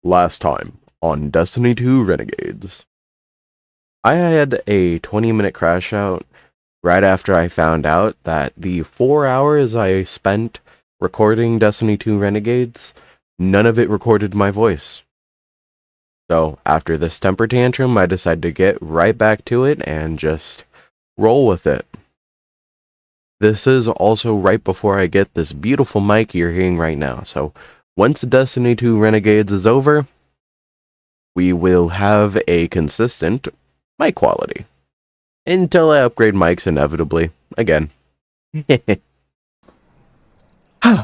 Last time on Destiny 2 Renegades, I had a 20-minute crash out right after I found out that the 4 hours I spent recording Destiny 2 Renegades, none of it recorded my voice. So, after this temper tantrum, I decided to get right back to it and just roll with it. This is also right before I get this beautiful mic you're hearing right now, so once Destiny 2 Renegades is over, we will have a consistent mic quality. Until I upgrade mics inevitably. Again.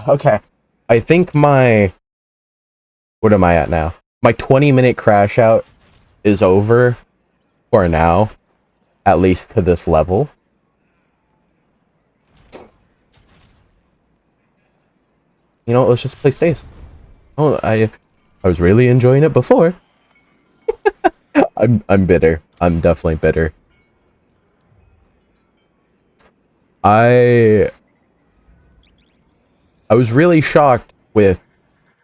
Okay. I think what am I at now? My 20-minute crash out is over for now. At least to this level. You know, let's just play Stace. Oh, I was really enjoying it before. I'm bitter. I'm definitely bitter. I was really shocked with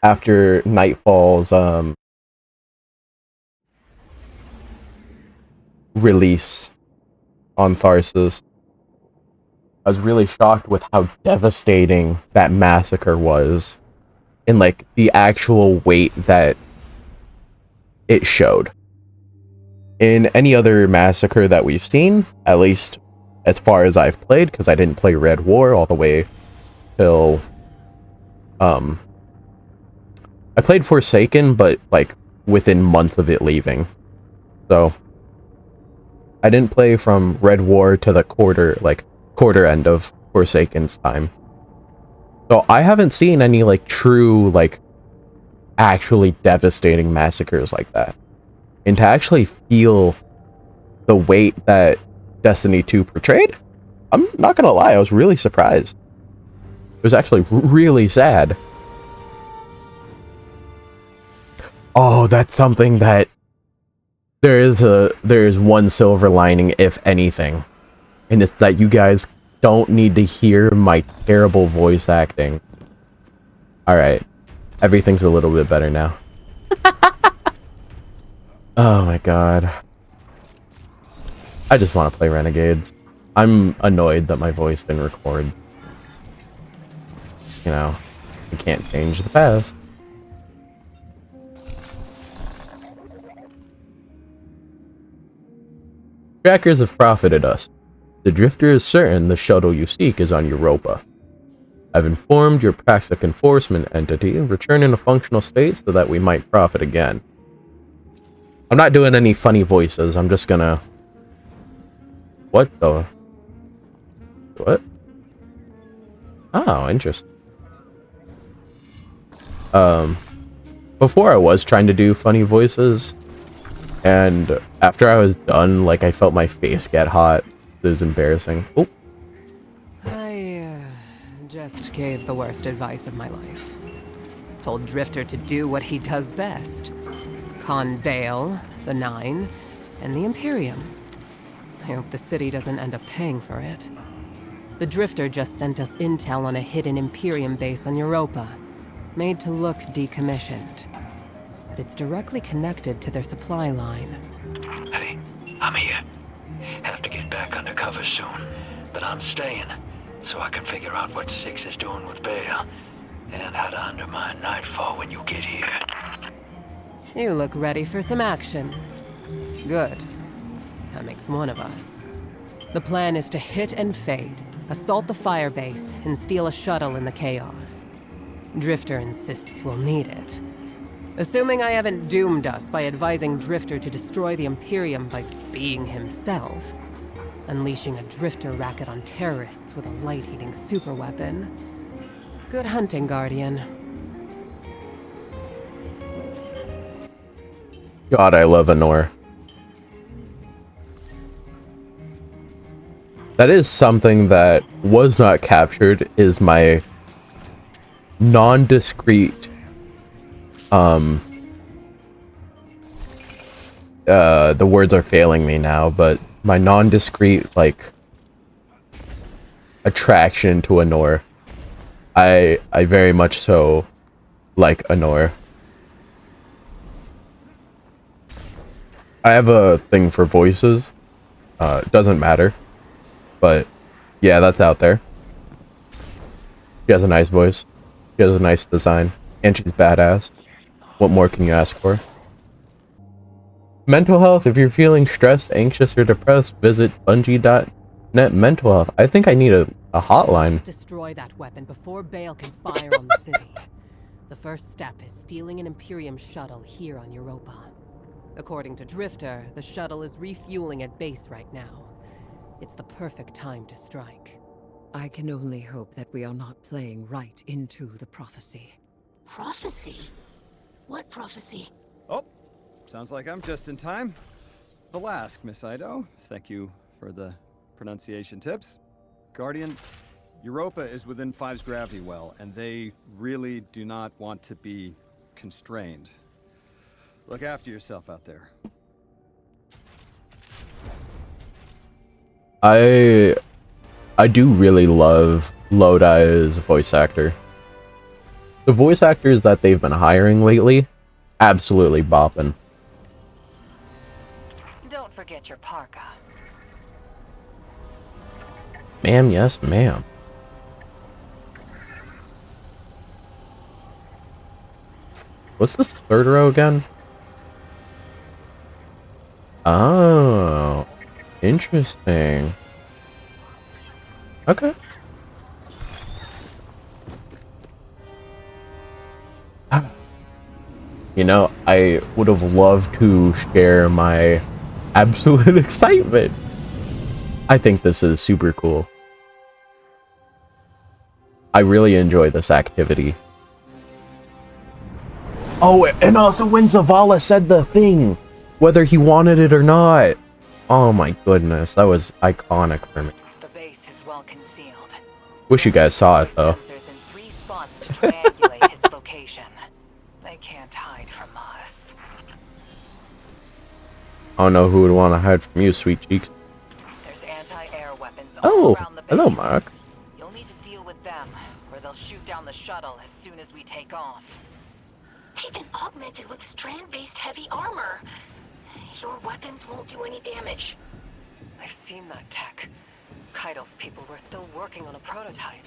after Nightfall's release on Tharsis. I was really shocked with how devastating that massacre was and like the actual weight that it showed. In any other massacre that we've seen, at least as far as I've played, because I didn't play Red War all the way till I played Forsaken, but like within months of it leaving. So I didn't play from Red War to the quarter end of Forsaken's time. So I haven't seen any like true like actually devastating massacres like that. And to actually feel the weight that Destiny 2 portrayed, I'm not gonna lie, I was really surprised. It was actually really sad. Oh, that's something that there is one silver lining, if anything. And it's that you guys don't need to hear my terrible voice acting. Alright. Everything's a little bit better now. Oh my god. I just want to play Renegades. I'm annoyed that my voice didn't record. You know, you can't change the past. Trackers have profited us. The Drifter is certain the shuttle you seek is on Europa. I've informed your Praxic enforcement entity of return in a functional state so that we might profit again. I'm not doing any funny voices, I'm just gonna... What the... What? Oh, interesting. Before I was trying to do funny voices, and after I was done, like, I felt my face get hot. It was embarrassing. Oh. I just gave the worst advice of my life. Told Drifter to do what he does best. Con Vale, the Nine, and the Imperium. I hope the city doesn't end up paying for it. The Drifter just sent us intel on a hidden Imperium base on Europa, made to look decommissioned. But it's directly connected to their supply line. Hey, I'm here. Have to get back undercover soon, but I'm staying, so I can figure out what Six is doing with Bale, and how to undermine Nightfall when you get here. You look ready for some action. Good. That makes one of us. The plan is to hit and fade, assault the firebase, and steal a shuttle in the chaos. Drifter insists we'll need it. Assuming I haven't doomed us by advising Drifter to destroy the Imperium by being himself. Unleashing a Drifter racket on terrorists with a light-heating superweapon. Good hunting, Guardian. God, I love Anor. That is something that was not captured, is my non-discrete the words are failing me now, but my non-discrete like attraction to Anor. I very much so like Anor. I have a thing for voices. It doesn't matter. But yeah, that's out there. She has a nice voice. She has a nice design. And she's badass. What more can you ask for? Mental health. If you're feeling stressed, anxious, or depressed, visit Bungie.net mental health. I think I need a hotline. Let's destroy that weapon before Bale can fire on the city. The first step is stealing an Imperium shuttle here on Europa. According to Drifter, the shuttle is refueling at base right now. It's the perfect time to strike. I can only hope that we are not playing right into the prophecy. Prophecy? What prophecy? Oh, sounds like I'm just in time. Velasque, Miss Ido. Thank you for the pronunciation tips. Guardian, Europa is within Five's gravity well, and they really do not want to be constrained. Look after yourself out there. I do really love Lodi's voice actor. The voice actors that they've been hiring lately, absolutely bopping. Don't forget your parka. Ma'am, yes, ma'am. What's this third row again? Oh, interesting. Okay. You know, I would have loved to share my absolute excitement. I think this is super cool. I really enjoy this activity. Oh, and also when Zavala said the thing, whether he wanted it or not. Oh my goodness, that was iconic for me. The base is well concealed. Wish you guys saw it though. Sensors in 3 spots to triangulate its location. They can't hide from us. I don't know who would want to hide from you, sweet cheeks. There's anti-air weapons all Oh, around the base. hello, Mark. You'll need to deal with them, or they'll shoot down the shuttle as soon as we take off. They've been augmented with strand-based heavy armor. Your weapons won't do any damage. I've seen that tech. Keitel's people were still working on a prototype.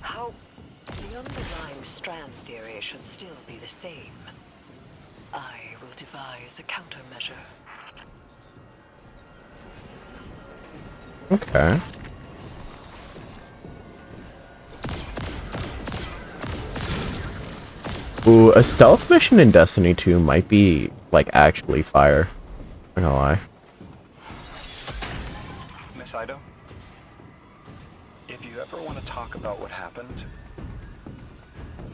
How? The underlying strand theory should still be the same. I will devise a countermeasure. Okay. Ooh, a stealth mission in Destiny 2 might be, like, actually fire. I'm not gonna lie. Miss Ido, if you ever want to talk about what happened,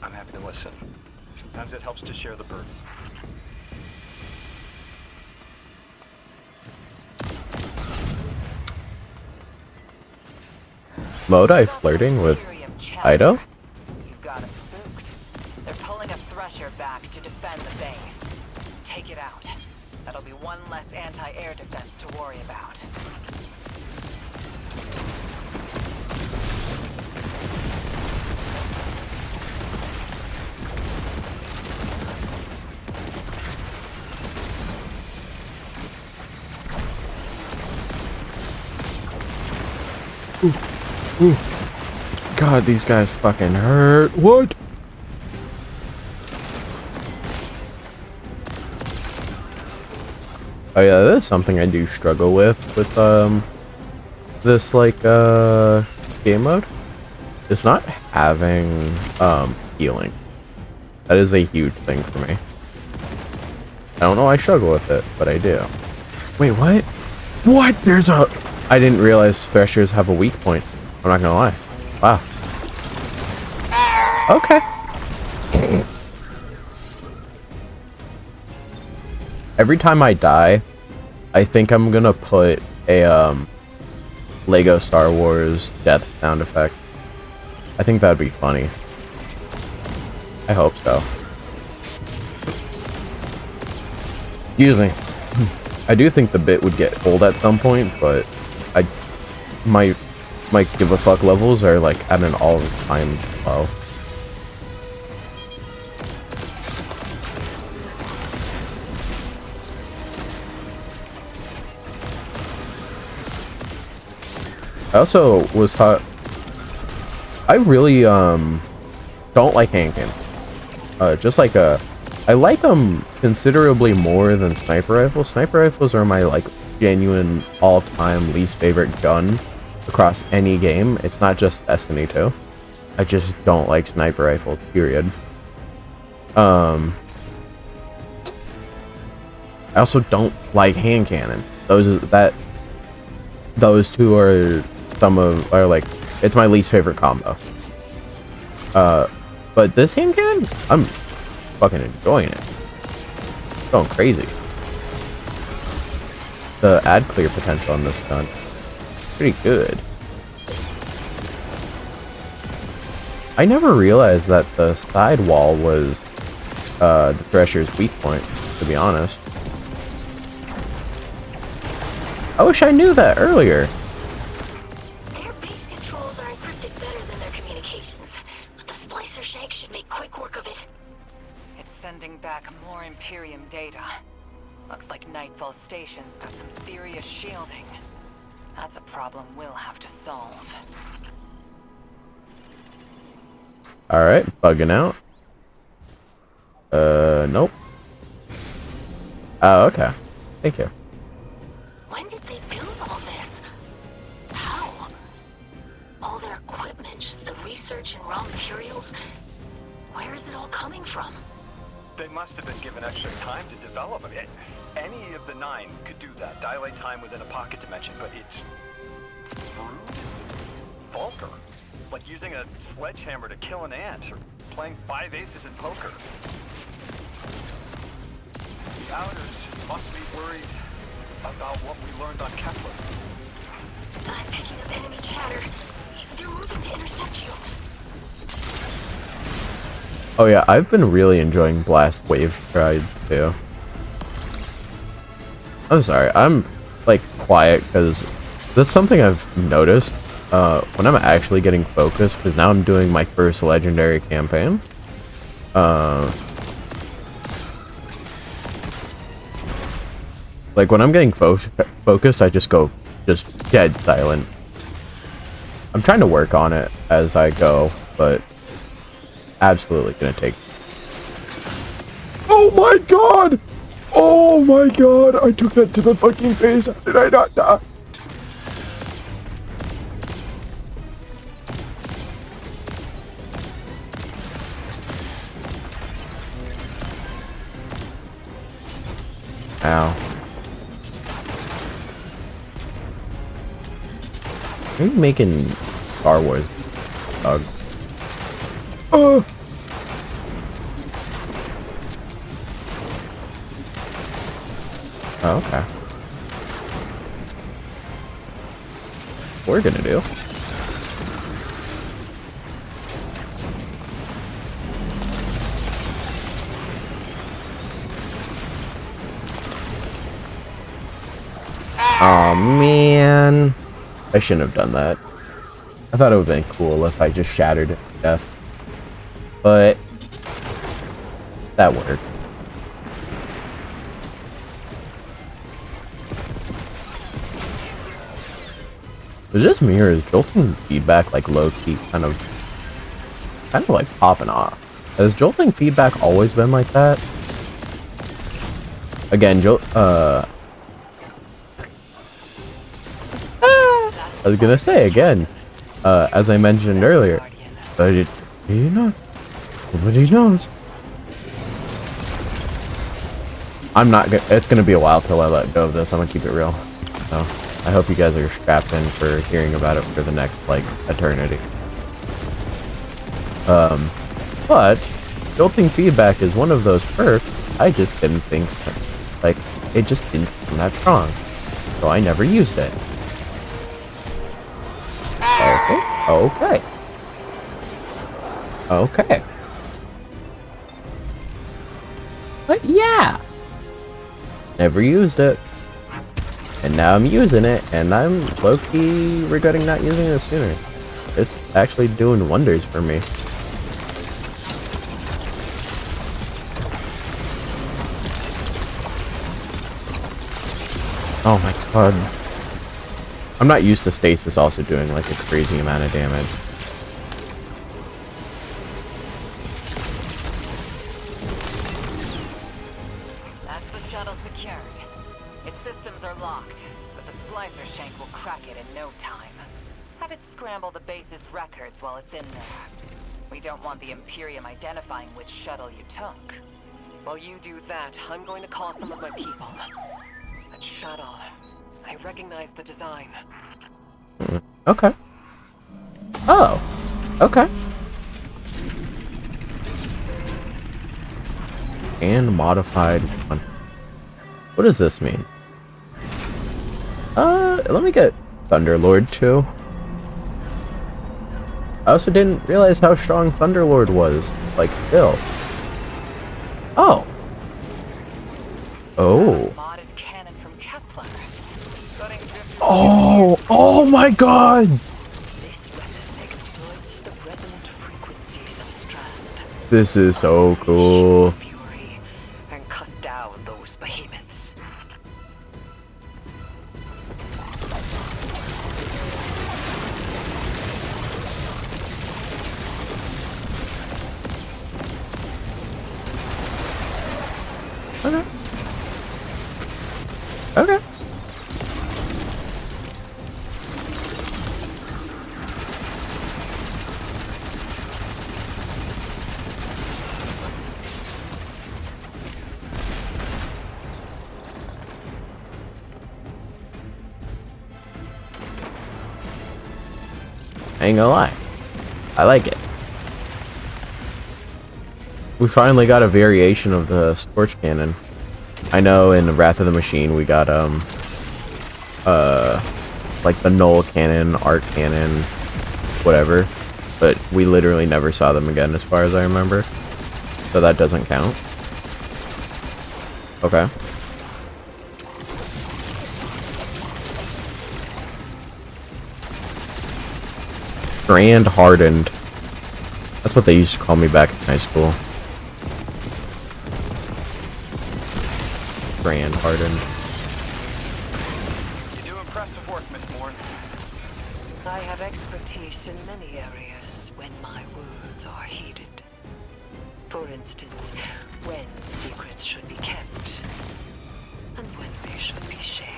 I'm happy to listen. Sometimes it helps to share the burden. Lodi flirting with Ido? You've got him spooked. They're pulling a Thresher back to defend the base. Take it out. That'll be one less anti-air defense to worry about. Ooh. God, these guys fucking hurt. What? Oh yeah, that's something I do struggle with this like game mode. It's not having healing. That is a huge thing for me. I don't know why I struggle with it, but I do. Wait, what? What? There's a... I didn't realize Threshers have a weak point. I'm not gonna lie. Wow. Okay. Every time I die, I think I'm gonna put a Lego Star Wars death sound effect. I think that'd be funny. I hope so. Excuse me. I do think the bit would get old at some point, but I might give a fuck levels are like at an all-time low. I also was taught. I really don't like hand cannons. Just like I like them considerably more than sniper rifles. Sniper rifles are my like genuine all-time least favorite gun across any game. It's not just Destiny 2. I just don't like sniper rifles, period. I also don't like hand cannon. Those two are like it's my least favorite combo. But this hand cannon, I'm fucking enjoying it. It's going crazy. The ad clear potential on this gun, pretty good. I never realized that the side wall was the Thresher's weak point, to be honest. I wish I knew that earlier. Their base controls are encrypted better than their communications, but the splicer shank should make quick work of it. It's sending back more Imperium data. Looks like Nightfall Station's got some serious shielding. That's a problem we'll have to solve. Alright, bugging out. Nope. Oh, okay. Thank you. When did they build all this? How? All their equipment, the research and raw materials. Where is it all coming from? They must have been given extra time to develop it. Any of the 9 could do that. Dilate time within a pocket dimension, but it's rude. It's vulgar. Like using a sledgehammer to kill an ant, or playing 5 aces in poker. The Outers must be worried about what we learned on Kepler. I'm picking up enemy chatter. They're moving to intercept you. Oh yeah, I've been really enjoying Blast Wave Stride too. I'm sorry, I'm like quiet because that's something I've noticed when I'm actually getting focused, because now I'm doing my first legendary campaign. Like when I'm getting focused, I just go dead silent. I'm trying to work on it as I go, but absolutely gonna take. Oh my god! Oh my god! I took that to the fucking face. How did I not die? Ow. Are you making Star Wars, dog? Oh, okay. We're gonna do. Oh man, I shouldn't have done that. I thought it would have been cool if I just shattered it to death, but that worked. Is this me, or is jolting feedback like low-key kind of like popping off? Has jolting feedback always been like that? Again, I was gonna say again, as I mentioned earlier, but you know, nobody knows. I'm not gonna. It's gonna be a while till I let go of this. I'm gonna keep it real. So I hope you guys are strapped in for hearing about it for the next like eternity. But jolting feedback is one of those perks I just didn't think, like, it just didn't seem that strong, so I never used it. Okay. Okay. But yeah, never used it, and now I'm using it, and I'm low-key regretting not using it sooner. It's actually doing wonders for me. Oh my god. I'm not used to stasis also doing like a crazy amount of damage. That's the shuttle secured. Its systems are locked, but the splicer shank will crack it in no time. Have it scramble the base's records while it's in there. We don't want the Imperium identifying which shuttle you took. While you do that, I'm going to call some of my people. That shuttle. I recognize the design. Okay. Oh. Okay. And modified one. What does this mean? Let me get Thunderlord too. I also didn't realize how strong Thunderlord was. Like, still. Oh. Oh. Modded cannon from Kepler. Oh. Oh my god. This weapon exploits the resonant frequencies of Strand. This is so cool. Fury and cut down those behemoths. Okay. Okay. I ain't gonna lie. I like it. We finally got a variation of the Scorch Cannon. I know in Wrath of the Machine we got like the Null Cannon, Arc Cannon, whatever. But we literally never saw them again as far as I remember. So that doesn't count. Okay. Grand Hardened. That's what they used to call me back in high school. Grand Hardened. You do impressive work, Miss Morn. I have expertise in many areas when my words are heeded. For instance, when secrets should be kept, and when they should be shared.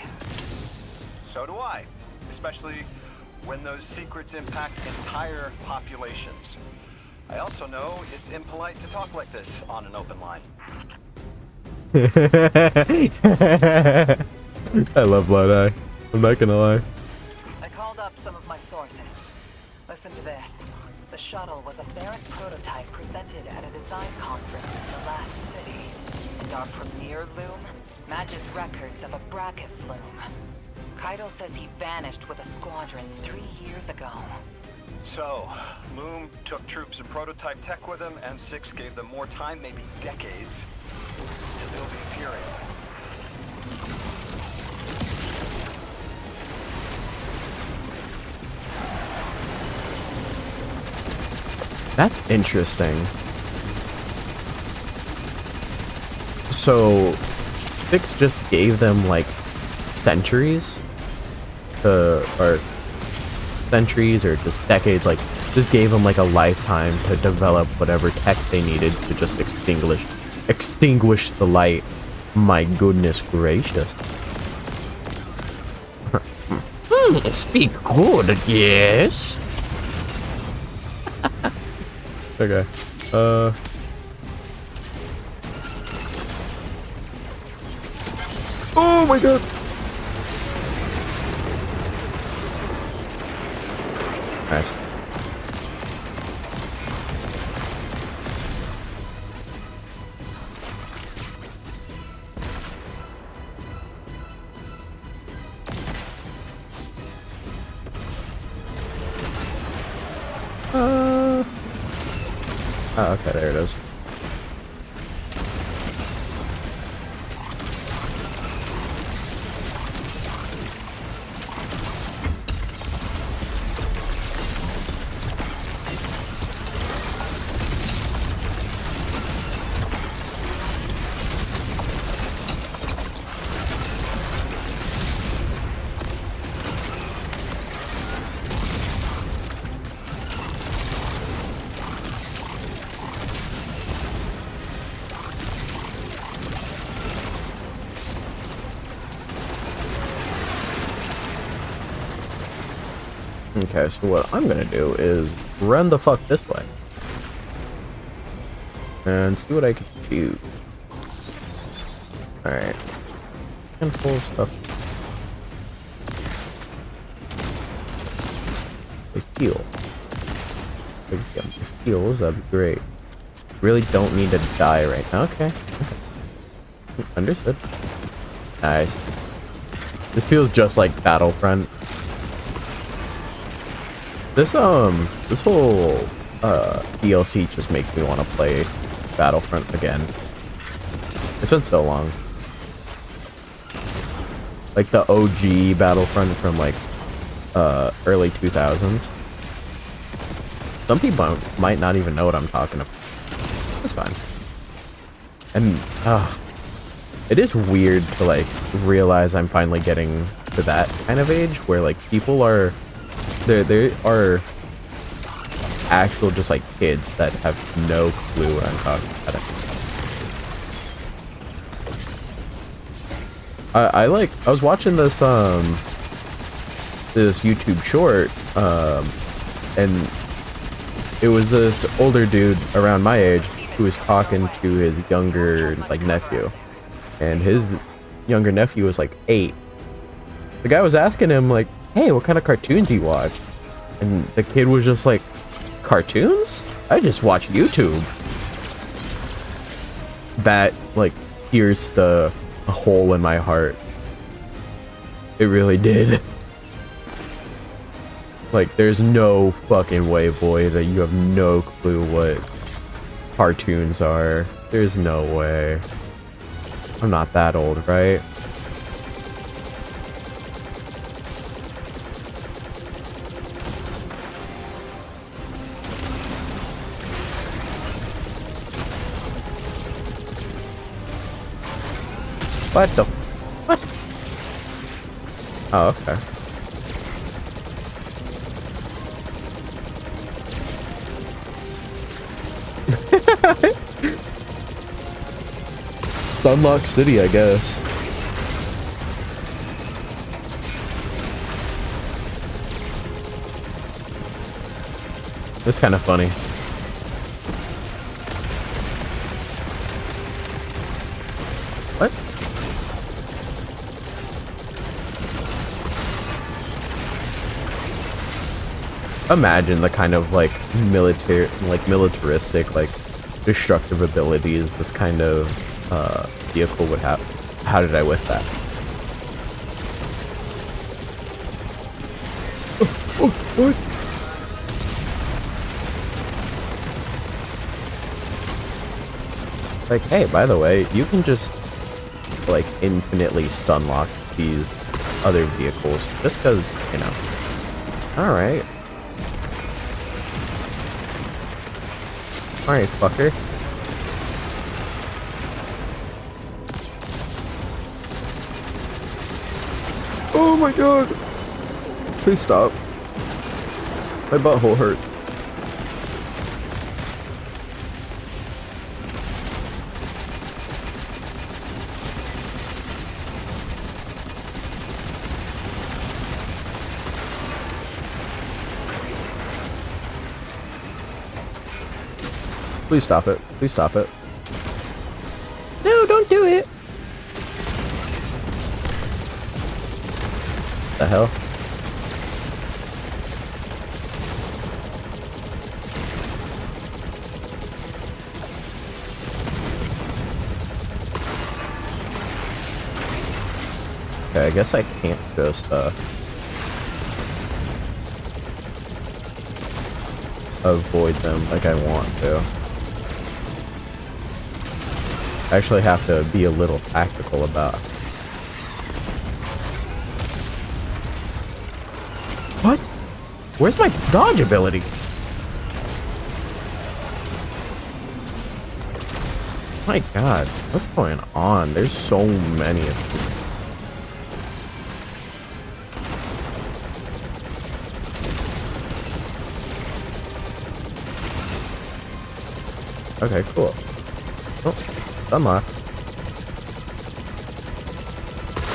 So do I. Especially when those secrets impact entire populations. I also know it's impolite to talk like this on an open line. I love Blood Eye. I'm not gonna lie. I called up some of my sources. Listen to this. The shuttle was a Barrett prototype presented at a design conference in the last city. And our premier loom matches records of a Brachus loom. Kaido says he vanished with a squadron 3 years ago. So, Loom took troops and prototype tech with him, and Six gave them more time, maybe decades, to build the Imperium. That's interesting. So, Fix just gave them, like, centuries? Or centuries, or just decades, like, just gave them, like, a lifetime to develop whatever tech they needed to just extinguish the light. My goodness gracious. Speak good, yes? Okay. Oh my god! Nice. Oh, okay, there it is. Okay, so what I'm gonna do is run the fuck this way. And see what I can do. Alright. Handful of stuff. A heal. If we get heals, that'd be great. Really don't need to die right now. Okay. Understood. Nice. This feels just like Battlefront. This whole DLC just makes me want to play Battlefront again. It's been so long. Like the OG Battlefront from like early 2000s. Some people might not even know what I'm talking about. That's fine. And it is weird to like realize I'm finally getting to that kind of age where like people are there are actual just like kids that have no clue what I'm talking about. I was watching this this YouTube short and it was this older dude around my age who was talking to his younger like nephew, and his younger nephew was like 8. The guy was asking him like, hey, what kind of cartoons you watch? And the kid was just like, cartoons? I just watch YouTube. That like pierced a hole in my heart. It really did. Like, there's no fucking way, boy, that you have no clue what cartoons are. There's no way. I'm not that old, right? What the? What? Oh, okay. Unlock City, I guess. It's kind of funny. What? Imagine the kind of like militaristic, like destructive abilities this kind of vehicle would have. How did I whiff that? What? Like, hey, by the way, you can just like infinitely stun lock these other vehicles just because, you know. Alright. Alright, fucker. Oh my god! Please stop. My butthole hurt. Please stop it. Please stop it. No, don't do it. The hell? Okay, I guess I can't just avoid them like I want to. I actually have to be a little tactical about. What? Where's my dodge ability? My god, what's going on? There's so many of these. Okay, cool. Oh, unlocked.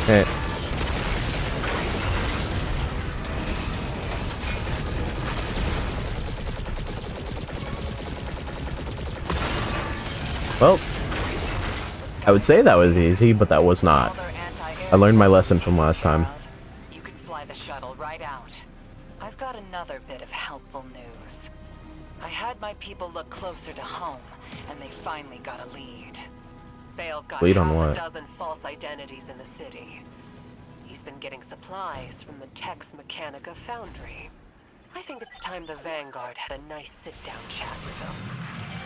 Hey. Well, I would say that was easy, but that was not. I learned my lesson from last time. You can fly the shuttle right out. I've got another bit of helpful news. I had my people look closer to home, and they finally got a lead. Bale's got Lead on half what? a dozen false identities in the city. He's been getting supplies from the Tex Mechanica foundry. I think it's time the Vanguard had a nice sit-down chat with him.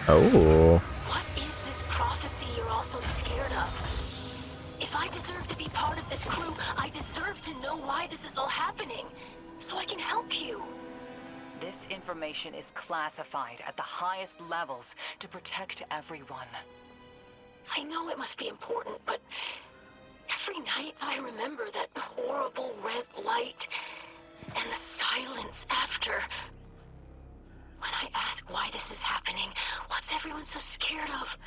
Oh. What is this prophecy you're all so scared of? If I deserve to be part of this crew, I deserve to know why this is all happening, so I can help you. This information is classified at the highest levels to protect everyone. I know it must be important, but every night I remember that horrible red light and the silence after. When I ask why this is happening, what's everyone so scared of?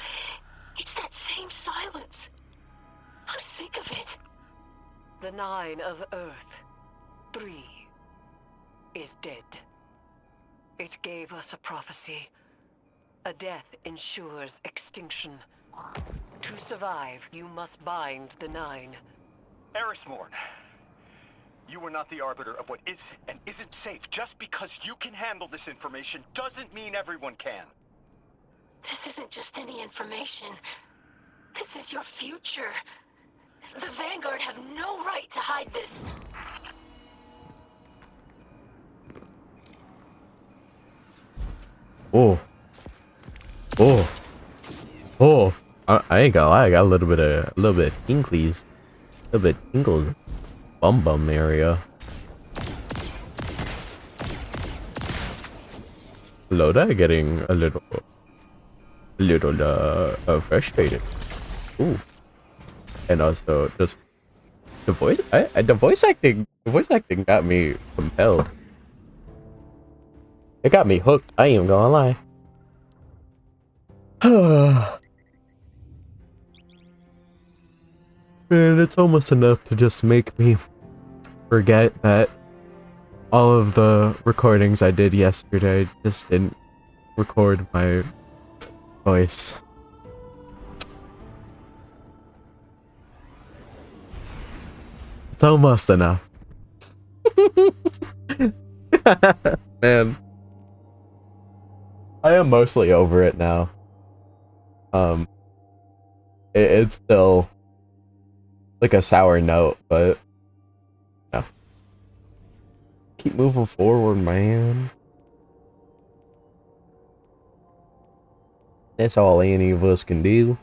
It's that same silence. I'm sick of it. The 9 of Earth, 3, is dead. It gave us a prophecy. A death ensures extinction. To survive, you must bind the 9. Erismorn, you are not the arbiter of what is and isn't safe. Just because you can handle this information doesn't mean everyone can. This isn't just any information. This is your future. The Vanguard have no right to hide this. Oh. Oh. Oh. I ain't gonna lie, I got a little bit of tinklies. A little bit tingles. Bum area. Loda getting a little frustrated. Ooh. And also just the voice acting got me compelled. It got me hooked, I ain't even gonna lie. Man, it's almost enough to just make me forget that all of the recordings I did yesterday just didn't record my voice. It's almost enough. Man. I am mostly over it now. It's still like a sour note, but yeah. Keep moving forward, man. That's all any of us can do.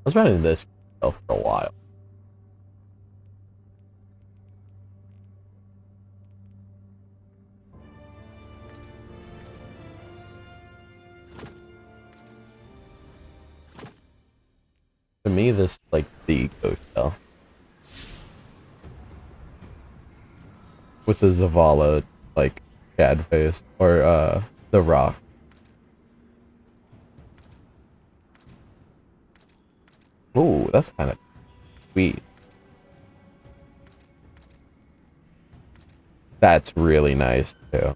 I was running this for a while. To me, this is like the hotel with the Zavala like Chad face, or the Rock. Ooh, that's kind of sweet. That's really nice too.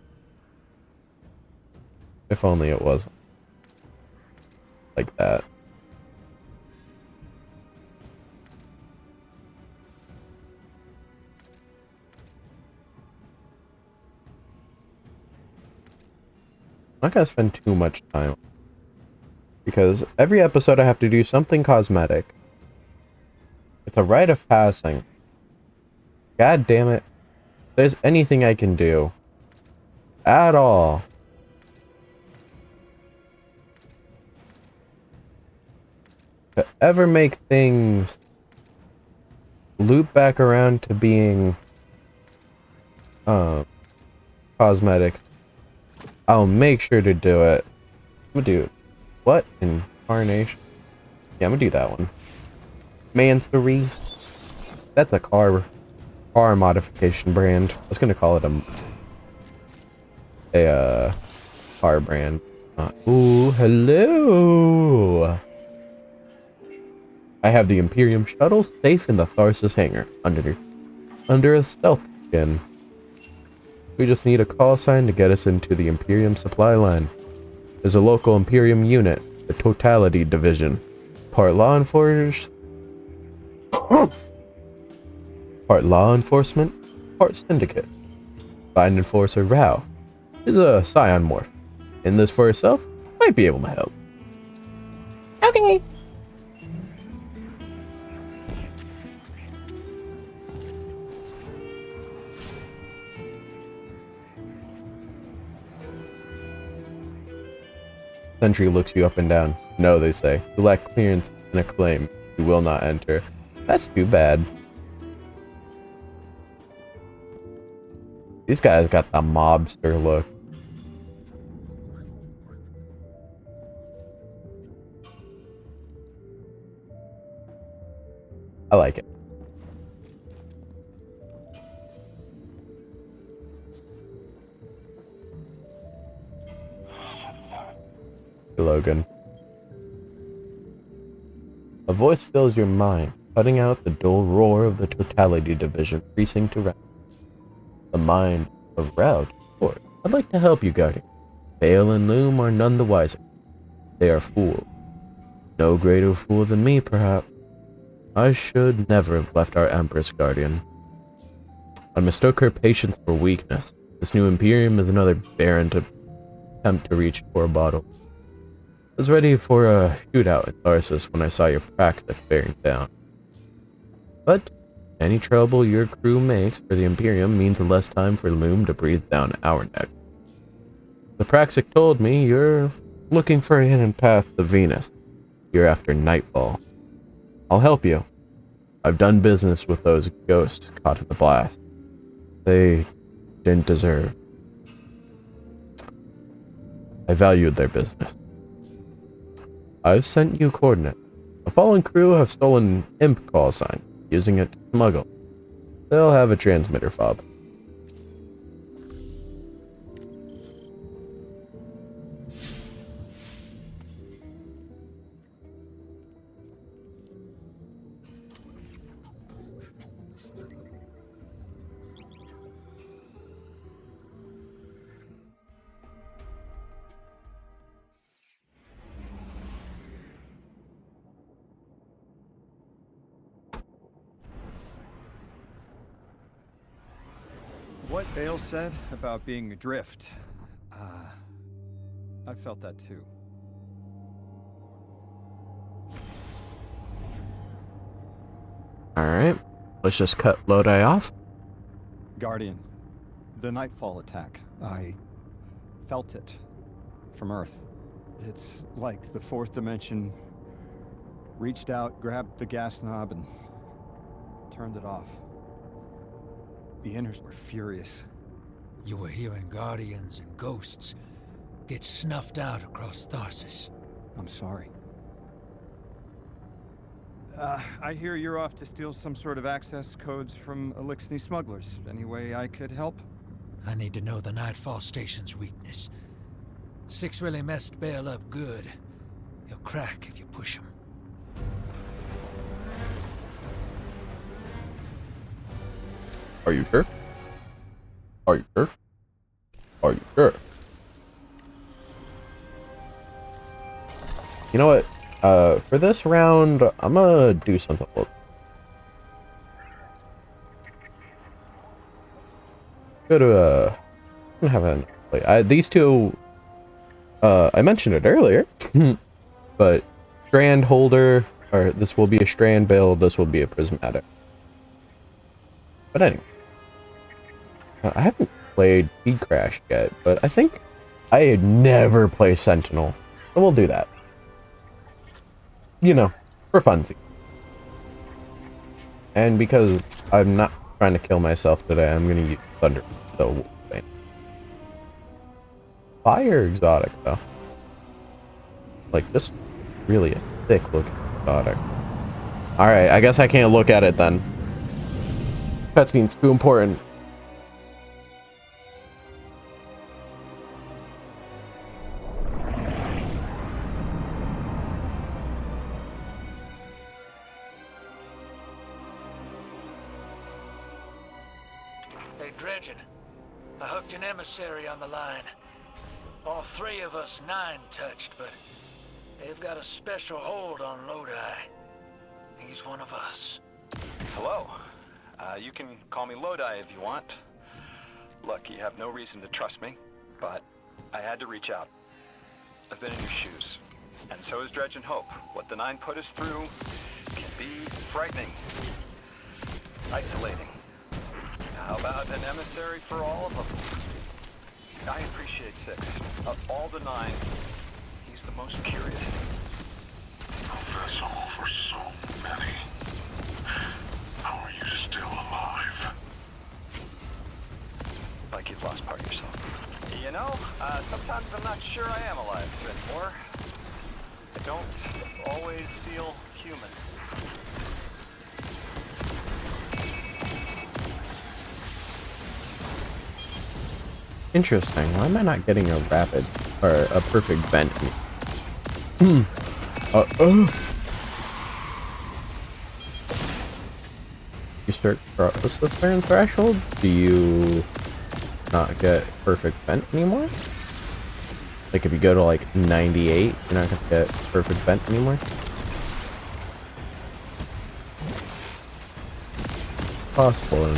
If only it wasn't like that. I'm not gonna spend too much time, because every episode I have to do something cosmetic. It's a rite of passing. God damn it. If there's anything I can do at all to ever make things loop back around to being cosmetics, I'll make sure to do it. I'm gonna do what incarnation? Yeah, I'm gonna do that one. Man 3. That's a car modification brand. I was gonna call it a car brand. Ooh, hello. I have the Imperium shuttle safe in the Tharsis hangar, under a stealth skin. We just need a call sign to get us into the Imperium supply line. There's a local Imperium unit, the Totality Division. Part law enforcement, part syndicate. Find Enforcer Rao is a Scion morph. In this for herself, might be able to help. Okay. Sentry looks you up and down. No, they say. You lack clearance and acclaim. You will not enter. That's too bad. These guys got the mobster look. I like it. Logan. A voice fills your mind, cutting out the dull roar of the Totality Division precinct around. The mind of Rout. I'd like to help you, Guardian. Bale and Loom are none the wiser. They are fools. No greater fool than me, perhaps. I should never have left our Empress, Guardian. I mistook her patience for weakness. This new Imperium is another barren attempt to reach for a bottle. I was ready for a shootout in Tharsis when I saw your praxis bearing down. But any trouble your crew makes for the Imperium means less time for Loom to breathe down our neck. The praxic told me you're looking for a hidden path to Venus. You're after nightfall. I'll help you. I've done business with those ghosts caught in the blast. They didn't deserve. I valued their business. I've sent you coordinates. The fallen crew have stolen an imp call sign, using it to smuggle. They'll have a transmitter fob. What Bale said about being adrift, I felt that too. Alright, let's just cut Lodi off. Guardian, the Nightfall attack, I felt it from Earth. It's like the fourth dimension reached out, grabbed the gas knob, and turned it off. The Inners were furious. You were hearing Guardians and Ghosts get snuffed out across Tharsis. I'm sorry. I hear you're off to steal some sort of access codes from Elixni smugglers. Any way I could help? I need to know the Nightfall Station's weakness. Six really messed Bale up good. He'll crack if you push him. Are you sure? Are you sure? Are you sure? You know what? For this round, I'm gonna do something. Go to I have an these two. I mentioned it earlier, but strand holder, or this will be a strand build. This will be a prismatic. But anyway, I haven't played Speed Crash yet, but I think I had never play Sentinel, so we'll do that. You know, for funsies. And because I'm not trying to kill myself today, I'm gonna use Thunder. So, fire exotic though. Like, just really a thick looking exotic. Alright, I guess I can't look at it then. Cutscene's too important. Hey, Dredgen. I hooked an emissary on the line. All 3 of us 9 touched, but they've got a special hold on Lodi. He's one of us. Hello. You can call me Lodi if you want. Look, you have no reason to trust me, but I had to reach out. I've been in your shoes, and so is Dredge and Hope. What the 9 put us through can be frightening, isolating. How about an emissary for all of them? I appreciate 6. Of all the 9, he's the most curious. A vessel for so many. How are you still alive? Like you've lost part of yourself. You know, sometimes I'm not sure I am alive anymore. I don't always feel human. Interesting. Why am I not getting a rapid or a perfect vent? You start cross the certain threshold, do you not get perfect vent anymore? Like if you go to like 98, you're not gonna get perfect vent anymore? Possible.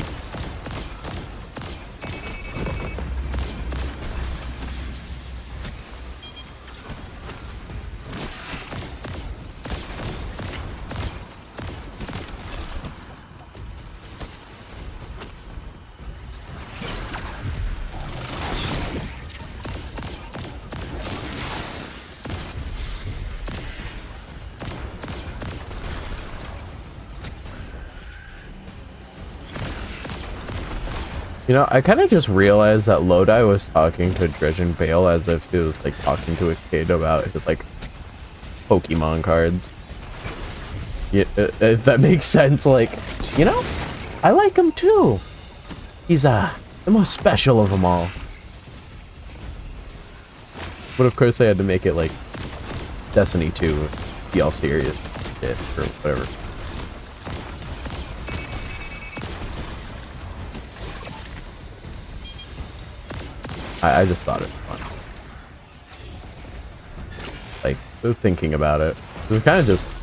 You know, I kind of just realized that Lodi was talking to Dredge and Bale as if he was like talking to a kid about his like Pokemon cards. Yeah, if that makes sense, like, you know, I like him too. He's the most special of them all. But of course, I had to make it like Destiny 2, be all serious shit or whatever. I just thought it was fun. Like, thinking about it. It was kind of just,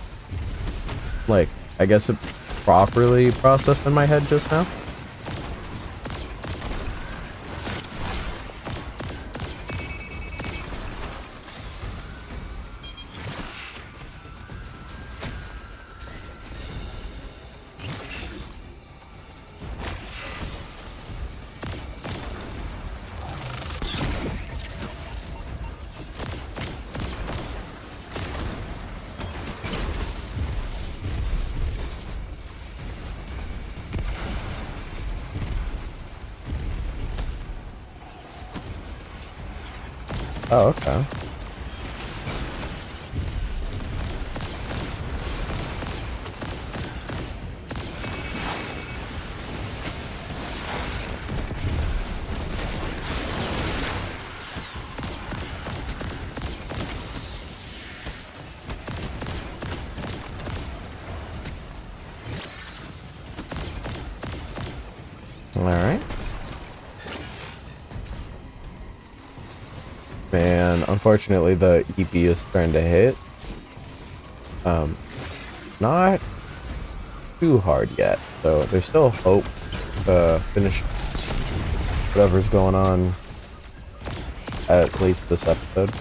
like, I guess it properly processed in my head just now. Oh, okay. All right. Man, unfortunately the EP is starting to hit. Not too hard yet, so there's still hope to finish whatever's going on at least this episode.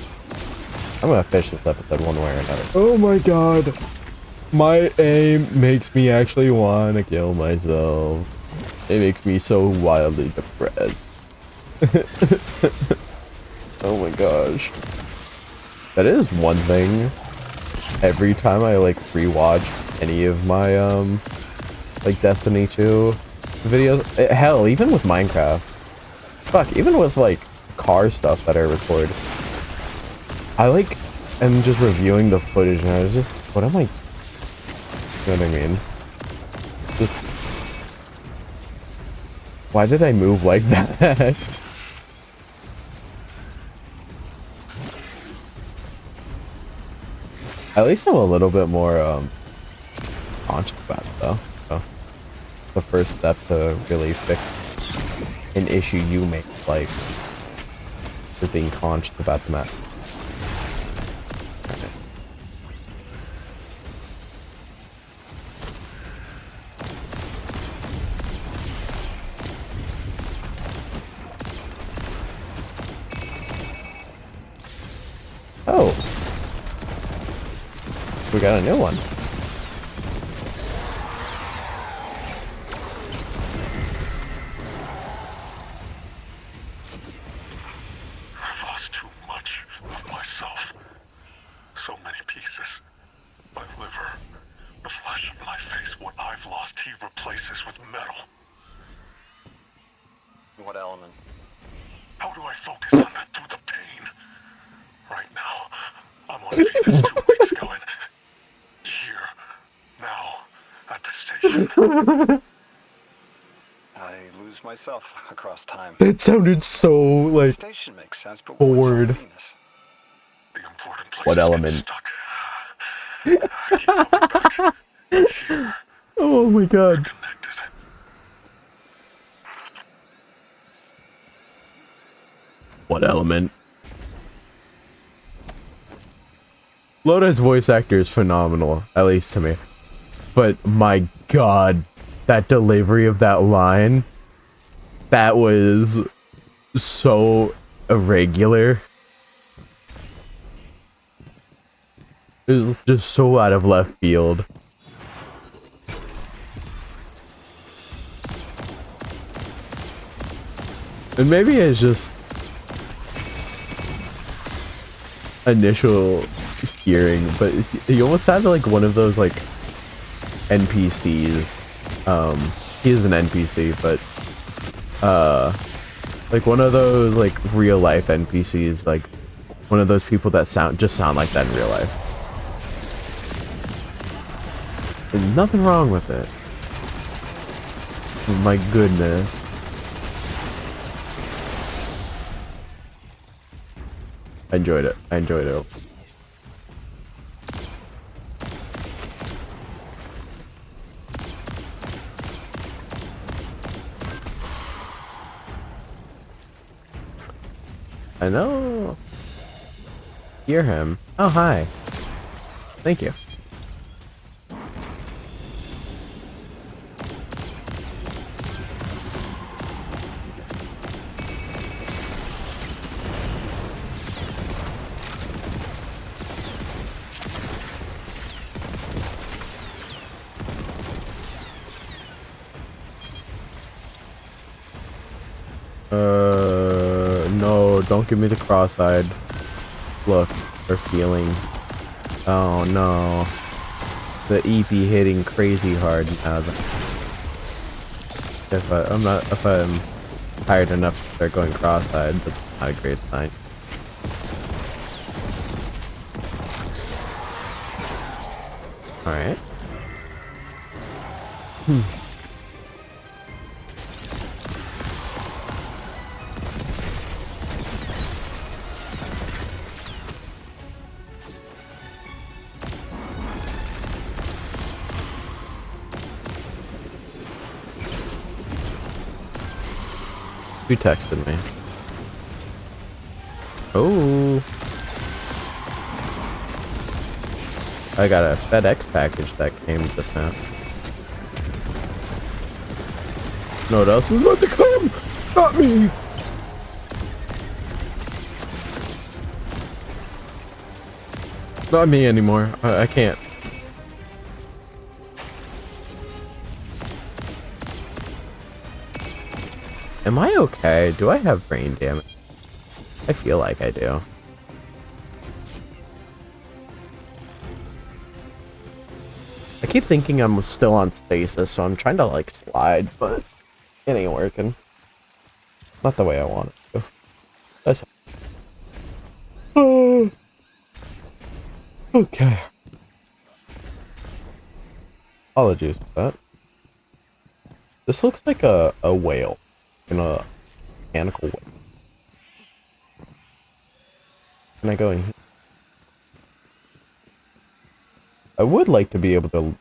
I'm gonna finish this episode one way or another. Oh my god! My aim makes me actually want to kill myself. It makes me so wildly depressed. Oh my gosh. That is one thing. Every time I like rewatch any of my like Destiny 2 videos, hell, even with Minecraft. Fuck, even with like car stuff that I record. I like am just reviewing the footage and I was just, what am I, you know what I mean? Just, why did I move like that? At least I'm a little bit more conscious about it though. So the first step to really fix an issue you make, like, for being conscious about the map. Oh, we got a new one. I've lost too much of myself. So many pieces. My liver, the flesh of my face, what I've lost, he replaces with metal. What element? How do I focus on that through the pain? Right now, I'm on Venus 2 weeks ago and here, now, at the station. I lose myself across time. That sounded so, like, Station makes sense, but bored. what's on Venus? The important place What element? stuck. I keep coming back. Here, Oh my god. connected. What element? Loda's voice actor is phenomenal, at least to me. But my god, that delivery of that line, that was so irregular. It was just so out of left field. And maybe it's just initial hearing, but he almost sounded like one of those like NPCs. He is an NPC, but like one of those like real life NPCs, like one of those people that just sound like that in real life. There's nothing wrong with it. My goodness. I enjoyed it. I enjoyed it. I know. Hear him. Oh, hi. Thank you. No, don't give me the cross-eyed look or feeling. Oh no. The EP hitting crazy hard now. If I'm tired enough to start going cross-eyed, that's not a great sign. Alright. Who texted me? Oh, I got a FedEx package that came just now. No, what else is about to come? Not me. Not me anymore. I can't. Am I okay? Do I have brain damage? I feel like I do. I keep thinking I'm still on stasis, so I'm trying to like slide, but it ain't working. Not the way I want it to. That's okay. Apologies for that. This looks like a whale. In a mechanical way. Can I go in here? I would like to be able to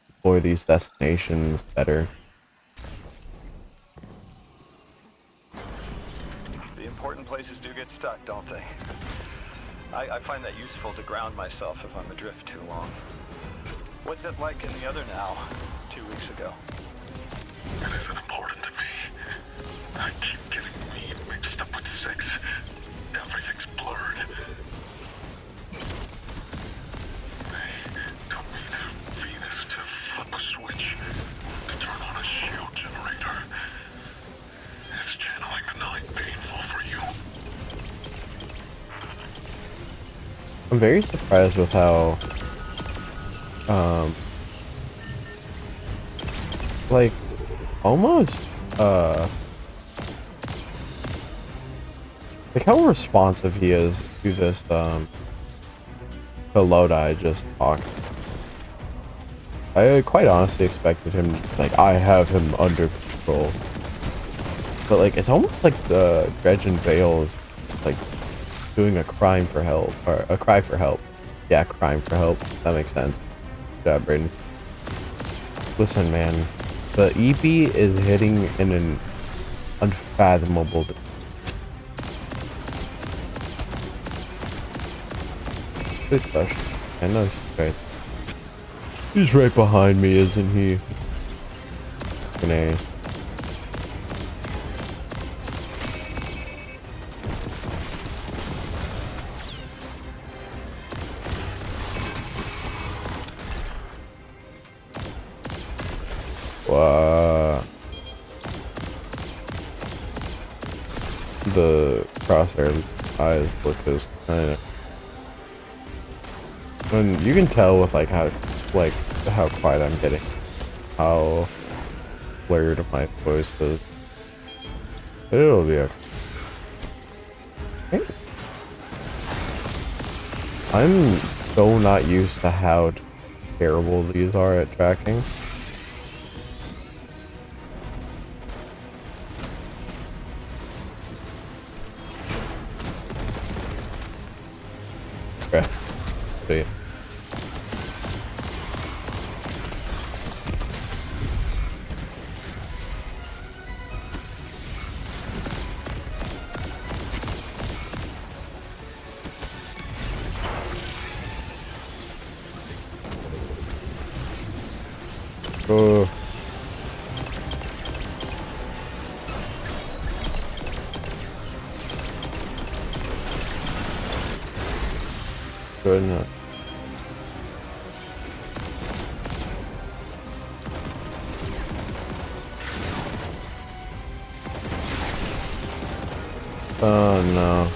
explore these destinations better. places do get stuck, don't they? I find that useful to ground myself if I'm adrift too long. What's it like in the other now, 2 weeks ago? It isn't important to me. I keep getting me mixed up with 6. Everything's blurred. They took me to Venus to flip a switch, to turn on a shield generator. Is channeling the 9 painful for you? I'm very surprised with how, like, almost, like how responsive he is to this, to Lodi just talk. I quite honestly expected him, like, I have him under control. But, like, it's almost like the Dredge and Vale is, like, doing a crime for help, or a cry for help. Yeah, crime for help. That makes sense. Good job, Brayden. Listen, man. The EP is hitting in an unfathomable... Please touch. I know she's right. He's right behind me, isn't he? Gonna... The crosshair eyes look just kind of... When you can tell with like how quiet I'm getting, how blurred my voice is. But it'll be okay. I'm so not used to how terrible these are at tracking. Okay. See. Oh. Good enough. Oh no.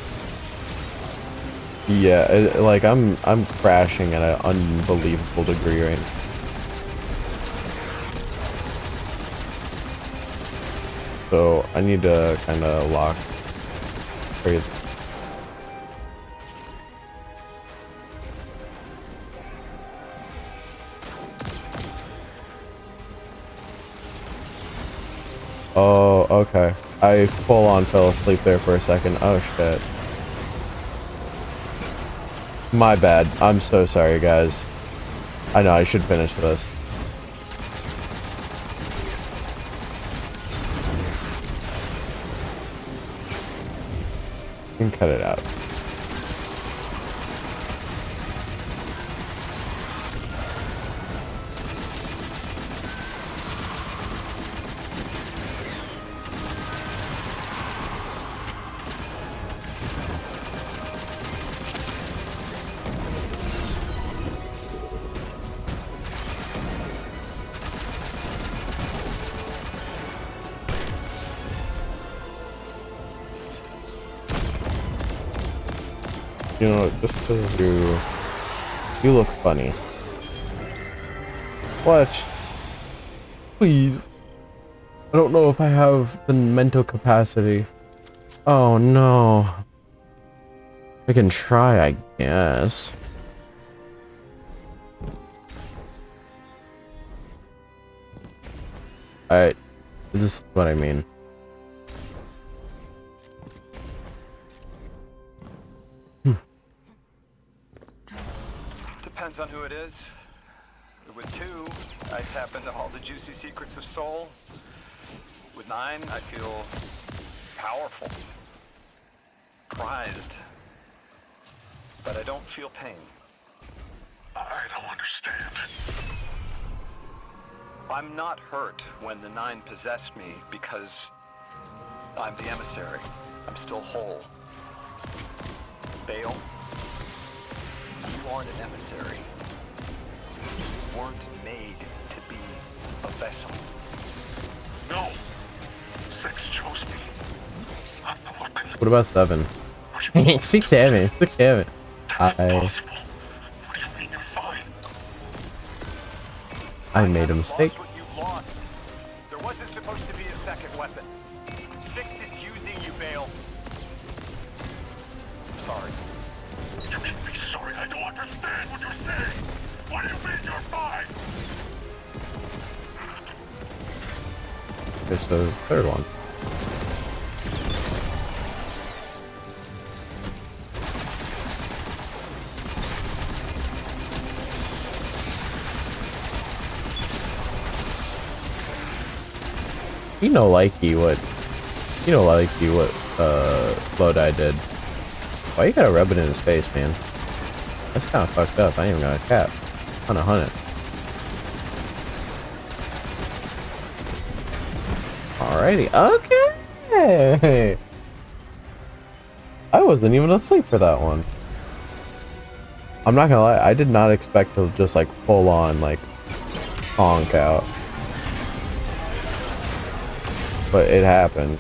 Yeah, like I'm crashing at an unbelievable degree right now. So I need to kind of lock. Crazy. Oh, okay. I full on fell asleep there for a second. Oh shit. My bad. I'm so sorry, guys. I know I should finish this. You can cut it out. You know, just because you look funny. What? Please. I don't know if I have the mental capacity. Oh no. I can try, I guess. Alright. This is what I mean. Depends on who it is. With 2, I tap into all the juicy secrets of soul. With 9, I feel powerful. surprised. But I don't feel pain. I don't understand. I'm not hurt when the Nine possessed me because I'm the emissary. I'm still whole. Bale, you aren't an emissary. You weren't made to be a vessel. No. 6 chose me. I'm the weapon. What about 7? Are you 6, 7. 6, 7. That's impossible. What do you mean you're fine? I made a mistake. Lost what you lost. There wasn't supposed to be a second weapon. 6 is using you, Bale. Sorry. You can be sorry. I don't understand what you're saying. What do you mean you're fine? There's the third one. What Lodi did. Why you gotta rub it in his face, man? That's kind of fucked up. I ain't even got a cap. On a hunt it. Alrighty, okay. I wasn't even asleep for that one. I'm not gonna lie, I did not expect to just like full on like honk out. But it happened.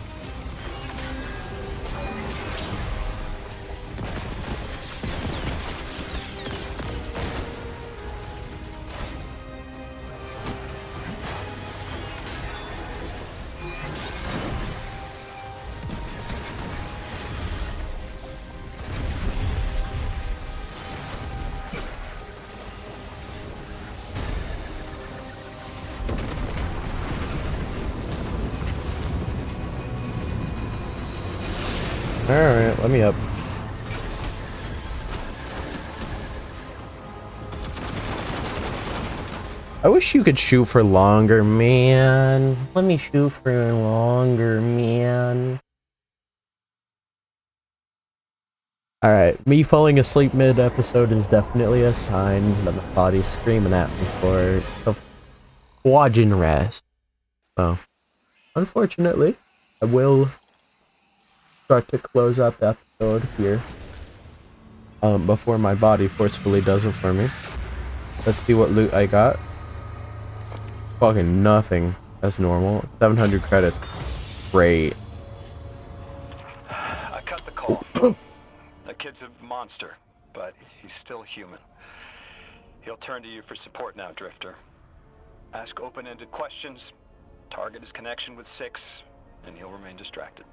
Alright, let me up. I wish you could shoot for longer, man. Let me shoot for longer, man. Alright, me falling asleep mid-episode is definitely a sign that my body's screaming at me for watching rest. So, unfortunately, I will start to close out the episode here. Before my body forcefully does it for me. Let's see what loot I got. Fucking nothing. That's normal. 700 credits. Great. I cut the call. That kid's a monster, but he's still human. He'll turn to you for support now, Drifter. Ask open-ended questions, target his connection with 6, and he'll remain distracted.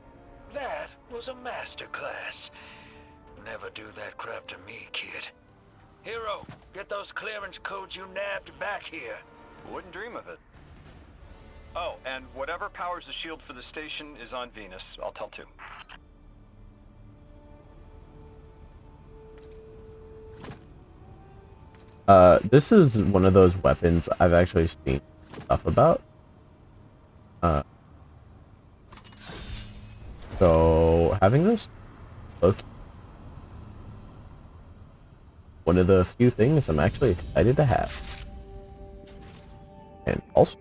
That was a masterclass. Never do that crap to me, kid. Hero, get those clearance codes you nabbed back here. Wouldn't dream of it. Oh, and whatever powers the shield for the station is on Venus. I'll tell too. This is one of those weapons I've actually seen stuff about. So having this, look, one of the few things I'm actually excited to have. And also,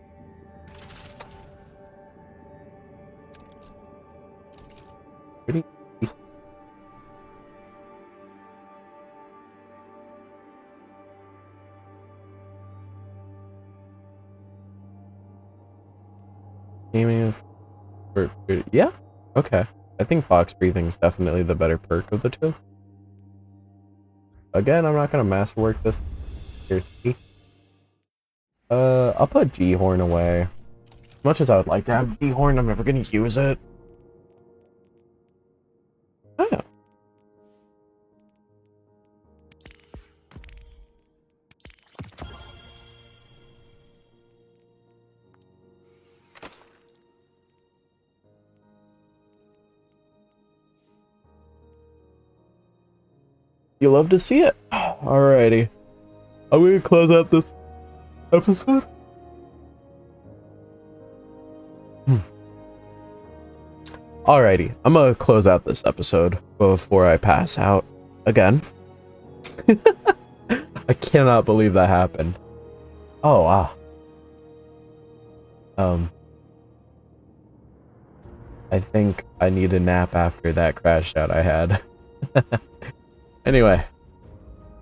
pretty aiming for, yeah, okay. I think box breathing is definitely the better perk of the two. Again, I'm not gonna masterwork this. Here's G. I'll put G horn away. As much as I would like to have G horn, I'm never gonna use it. Oh. You love to see it. Alrighty. I'm gonna close out this episode. Alrighty, I'm gonna close out this episode before I pass out again. I cannot believe that happened. Oh, wow. I think I need a nap after that crash out I had. Anyway,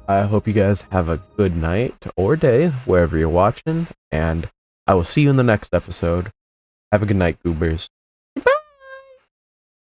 I hope you guys have a good night or day wherever you're watching, and I will see you in the next episode. Have a good night, goobers.